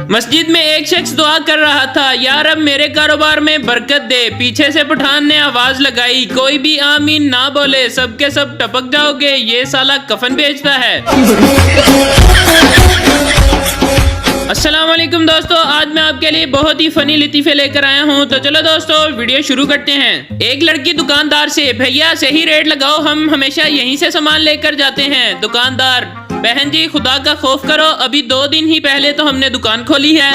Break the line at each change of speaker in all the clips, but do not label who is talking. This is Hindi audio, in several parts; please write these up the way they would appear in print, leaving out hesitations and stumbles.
मस्जिद में एक शख्स दुआ कर रहा था, यार अब मेरे कारोबार में बरकत दे। पीछे से पठान ने आवाज लगाई, कोई भी आमीन ना बोले, सबके सब टपक जाओगे, ये साला कफन बेचता है। अस्सलाम वालेकुम दोस्तों, आज मैं आपके लिए बहुत ही फनी लतीफे लेकर आया हूँ। तो चलो दोस्तों वीडियो शुरू करते हैं। एक लड़की दुकानदार से, भैया सही रेट लगाओ, हम हमेशा यहीं से सामान लेकर जाते हैं। दुकानदार, बहन जी खुदा का खौफ करो, अभी 2 दिन ही पहले तो हमने दुकान खोली है।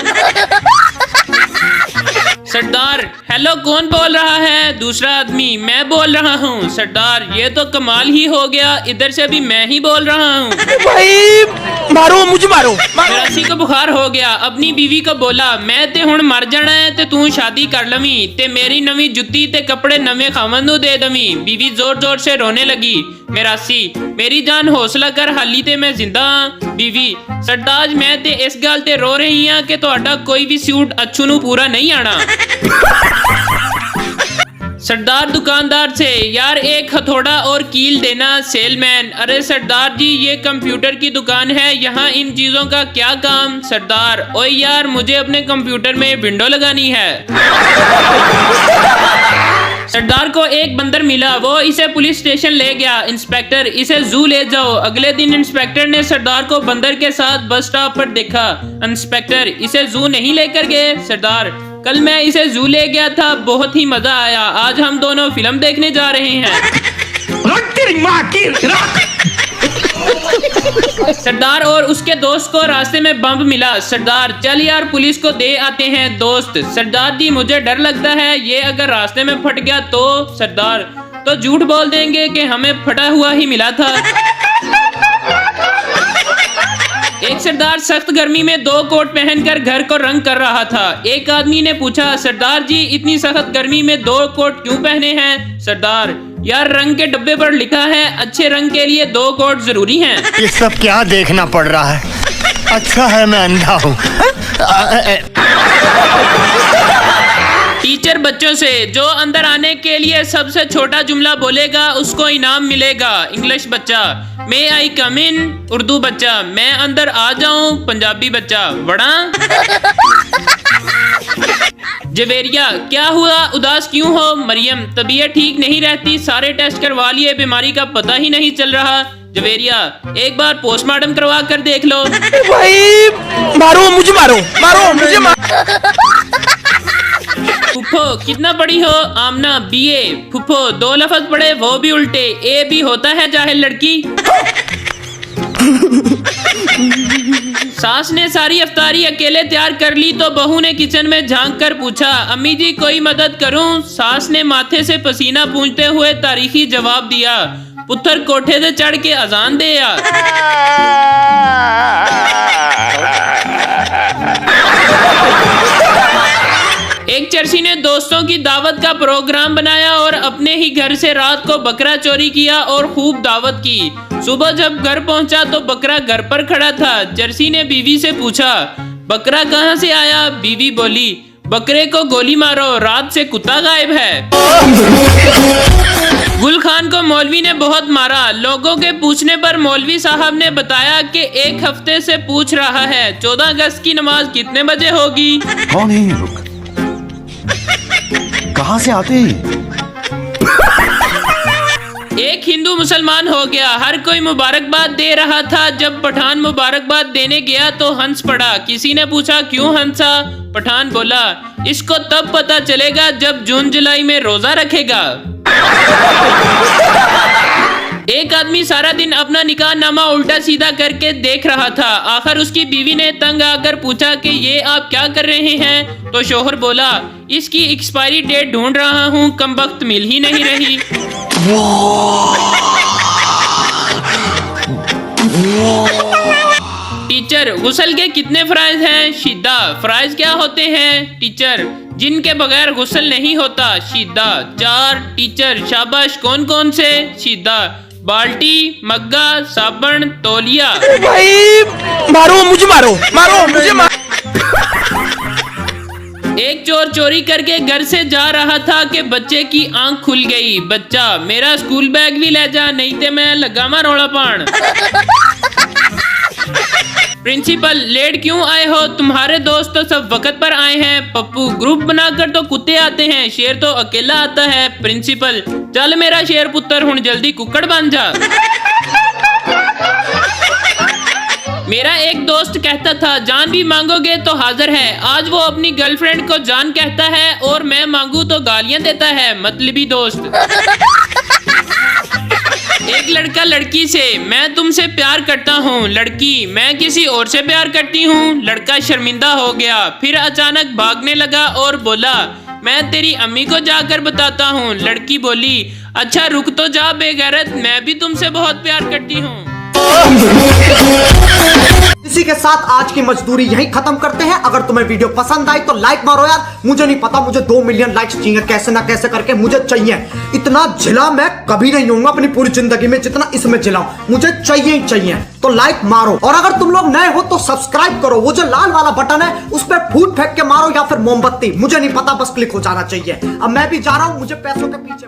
सरदार, हेलो कौन बोल रहा है? दूसरा आदमी, मैं बोल रहा हूँ। सरदार, ये तो कमाल ही हो गया, इधर से भी मैं ही बोल रहा हूँ।
भाई मारो, मुझे मारो।
मेरासी को बुखार हो गया, अपनी बीवी को बोला, मैं ते हुण मर जाना है ते तू शादी कर लवी ते मेरी नवी जुत्ती ते कपड़े नवे खावन नू दे दवी। बीवी जोर जोर से रोने लगी। मेरासी, मेरी जान हौसला कर, हाली ते मैं जिंदा हाँ। बीवी, सरताज मैं ते इस गल ते रो रही हाँ कि तुहाडा कोई भी सूट अच्छू नू पूरा नहीं आना। सरदार दुकानदार से, यार एक हथौड़ा और कील देना। सेलमैन, अरे सरदार जी ये कंप्यूटर की दुकान है, यहाँ इन चीजों का क्या काम? सरदार, ओए यार मुझे अपने कंप्यूटर में विंडो लगानी है। सरदार को एक बंदर मिला, वो इसे पुलिस स्टेशन ले गया। इंस्पेक्टर, इसे जू ले जाओ। अगले दिन इंस्पेक्टर ने सरदार को बंदर के साथ बस स्टॉप पर देखा। इंस्पेक्टर, इसे जू नहीं लेकर गए? सरदार, कल मैं इसे जू ले गया था, बहुत ही मजा आया, आज हम दोनों फिल्म देखने जा रहे हैं। सरदार और उसके दोस्त को रास्ते में बम मिला। सरदार, चल यार पुलिस को दे आते हैं। दोस्त, सरदार जी मुझे डर लगता है, ये अगर रास्ते में फट गया तो? सरदार, तो झूठ बोल देंगे कि हमें फटा हुआ ही मिला था। एक सरदार सख्त गर्मी में 2 कोट पहनकर घर को रंग कर रहा था। एक आदमी ने पूछा, सरदार जी इतनी सख्त गर्मी में 2 कोट क्यों पहने हैं? सरदार, यार रंग के डब्बे पर लिखा है अच्छे रंग के लिए 2 कोट जरूरी हैं।
ये सब क्या देखना पड़ रहा है? अच्छा है मैं अंधा हूँ।
टीचर बच्चों से, जो अंदर आने के लिए सबसे छोटा जुमला बोलेगा उसको इनाम मिलेगा। इंग्लिश बच्चा, मे आई कम इन? उर्दू बच्चा, मैं अंदर आ जाऊं? पंजाबी बच्चा, वड़ा। जवेरिया, क्या हुआ उदास क्यों हो? मरियम, तबीयत ठीक नहीं रहती, सारे टेस्ट करवा लिए, बीमारी का पता ही नहीं चल रहा। जवेरिया, एक बार पोस्टमार्टम करवा कर देख लो।
भाई मारो, मुझे मारो, मारो मुझे मारो।
फुफो, कितना पढ़ी हो? आमना, BA। फुफो, 2 लफ्ज पढ़े वो भी उल्टे, A भी होता है जाहिल लड़की। सास ने सारी अफ्तारी अकेले तैयार कर ली तो बहू ने किचन में झांक कर पूछा, अम्मी जी कोई मदद करूं? सास ने माथे से पसीना पूंछते हुए तारीखी जवाब दिया, पुत्र कोठे से चढ़ के अजान दे यार। एक चर्सी ने दोस्तों की दावत का प्रोग्राम बनाया और अपने ही घर से रात को बकरा चोरी किया और खूब दावत की। सुबह जब घर पहुंचा तो बकरा घर पर खड़ा था। चर्सी ने बीवी से पूछा, बकरा कहां से आया? बीवी बोली, बकरे को गोली मारो, रात से कुत्ता गायब है। गुल खान को मौलवी ने बहुत मारा। लोगों के पूछने पर मौलवी साहब ने बताया कि 1 हफ्ते से पूछ रहा है 14 अगस्त की नमाज कितने बजे होगी?
कौन है ये लोग? कहां से आते हैं?
एक हिंदू मुसलमान हो गया, हर कोई मुबारकबाद दे रहा था। जब पठान मुबारकबाद देने गया तो हंस पड़ा। किसी ने पूछा, क्यों हंसा? पठान बोला, इसको तब पता चलेगा जब जून जुलाई में रोजा रखेगा। एक आदमी सारा दिन अपना निकाह नामा उल्टा सीधा करके देख रहा था। आखिर उसकी बीवी ने तंग आकर पूछा कि ये आप क्या कर रहे हैं? तो शोहर बोला, इसकी एक्सपायरी डेट ढूंढ रहा हूँ, कमबख्त मिल ही नहीं रही। टीचर, गुस्ल के कितने फराइज हैं? शीदा, फराइज क्या होते हैं? टीचर, जिनके बगैर गुस्ल नहीं होता। शीदा, 4। टीचर, शाबाश, कौन कौन से? शीदा, बाल्टी, मग्गा, साबुन, तौलिया।
भाई मारो, मुझे मारो, मारो मुझे मारो।
एक चोर चोरी करके घर से जा रहा था कि बच्चे की आंख खुल गई। बच्चा, मेरा स्कूल बैग भी ले जा, नहीं तो मैं लगामा रौला पान। प्रिंसिपल लेट क्यों आए हो? तुम्हारे दोस्त तो सब वक्त पर आए हैं। पप्पू ग्रुप बनाकर तो कुत्ते आते हैं, शेर तो अकेला आता है। प्रिंसिपल चल मेरा शेर पुत्र हुण जल्दी कुक्कड़ बन जा। मेरा एक दोस्त कहता था जान भी मांगोगे तो हाजिर है। आज वो अपनी गर्लफ्रेंड को जान कहता है और मैं मांगू तो गालियां देता है। मतलबी दोस्त। एक लड़का लड़की से मैं तुमसे प्यार करता हूँ। लड़की मैं किसी और से प्यार करती हूँ। लड़का शर्मिंदा हो गया, फिर अचानक भागने लगा और बोला मैं तेरी अम्मी को जाकर बताता हूँ। लड़की बोली अच्छा रुक तो जा बेगैरत, मैं भी तुमसे बहुत प्यार करती हूँ।
इसी के साथ आज की मजदूरी यहीं खत्म करते हैं। अगर तुम्हें वीडियो पसंद आई तो लाइक मारो यार। मुझे नहीं पता, मुझे 2 मिलियन लाइक्स चाहिए, कैसे ना कैसे करके मुझे चाहिए। इतना झिला मैं कभी नहीं होऊंगा अपनी पूरी जिंदगी में जितना इसमें झिलाऊं। मुझे चाहिए ही चाहिए, तो लाइक मारो। और अगर तुम लोग नए हो तो सब्सक्राइब करो। वो जो लाल वाला बटन है उस पर फूट फेंक के मारो या फिर मोमबत्ती, मुझे नहीं पता, बस क्लिक हो जाना चाहिए। अब मैं भी जा रहा हूं, मुझे पैसों के पीछे